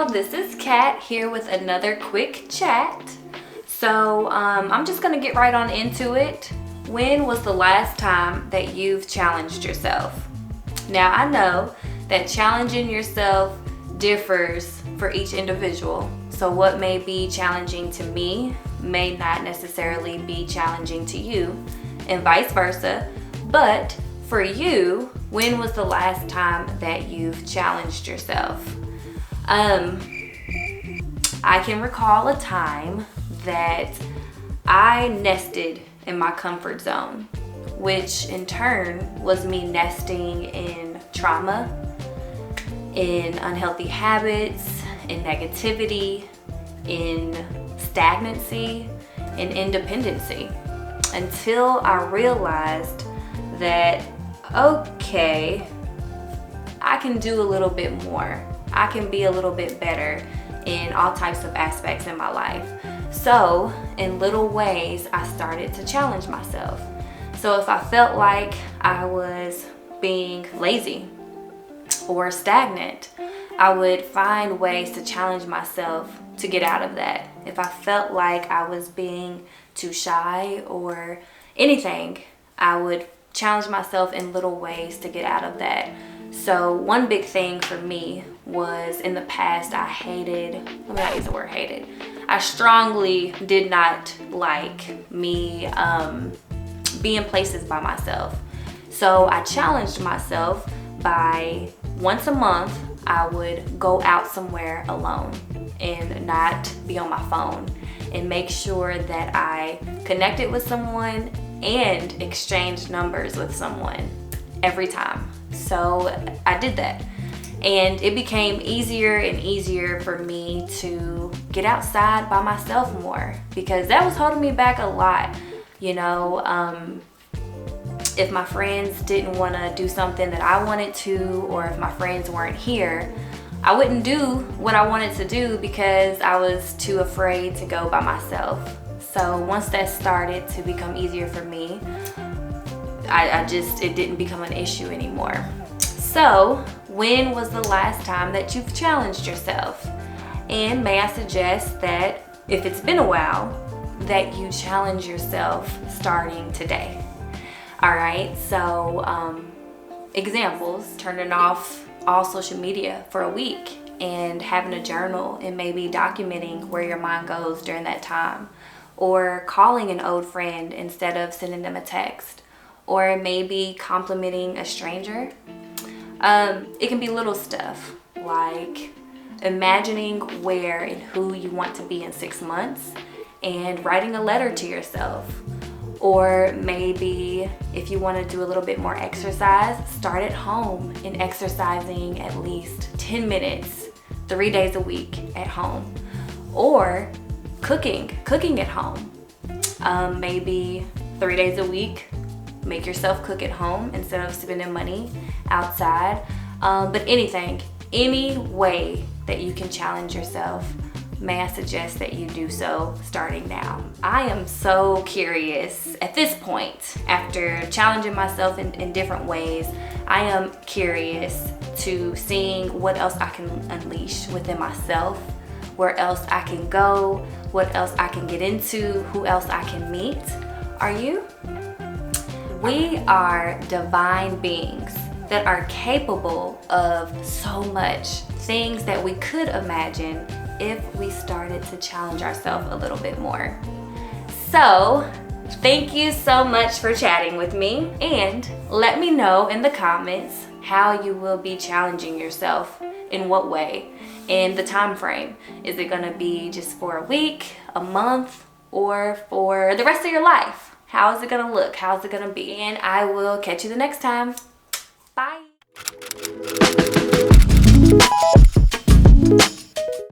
this is Kat here with another quick chat. So I'm just gonna get right on into it. When was the last time that you've challenged yourself? Now I know that challenging yourself differs for each individual. So what may be challenging to me may not necessarily be challenging to you, and vice versa. But for you, when was the last time that you've challenged yourself? I can recall a time that I nested in my comfort zone, which in turn was me nesting in trauma, in unhealthy habits, in negativity, in stagnancy, in independency, until I realized that, okay, I can do a little bit more. I can be a little bit better in all types of aspects in my life. So in little ways, I started to challenge myself. So if I felt like I was being lazy or stagnant, I would find ways to challenge myself to get out of that. If I felt like I was being too shy or anything, I would challenge myself in little ways to get out of that. So one big thing for me was, in the past, I strongly did not like me being places by myself. So I challenged myself by once a month, I would go out somewhere alone and not be on my phone, and make sure that I connected with someone and exchanged numbers with someone every time. So I did that, and it became easier and easier for me to get outside by myself more, because that was holding me back a lot. You know, if my friends didn't want to do something that I wanted to, or if my friends weren't here, I wouldn't do what I wanted to do because I was too afraid to go by myself. So once that started to become easier for me, it didn't become an issue anymore. So when was the last time that you've challenged yourself? And may I suggest that if it's been a while, that you challenge yourself starting today. All right, so examples: turning off all social media for a week and having a journal and maybe documenting where your mind goes during that time, or calling an old friend instead of sending them a text, or maybe complimenting a stranger. It can be little stuff like imagining where and who you want to be in 6 months and writing a letter to yourself. Or maybe if you want to do a little bit more exercise, start at home and exercising at least 10 minutes, 3 days a week at home. Or cooking at home. Maybe 3 days a week, make yourself cook at home instead of spending money outside. But any way that you can challenge yourself, may I suggest that you do so starting now. I am so curious at this point, after challenging myself in different ways, I am curious to seeing what else I can unleash within myself, where else I can go, what else I can get into, who else I can meet. Are you? We are divine beings that are capable of so much, things that we could imagine if we started to challenge ourselves a little bit more. So thank you so much for chatting with me, and let me know in the comments how you will be challenging yourself, in what way, and the time frame. Is it gonna be just for a week, a month, or for the rest of your life? How is it gonna look? How's it gonna be? And I will catch you the next time. Bye.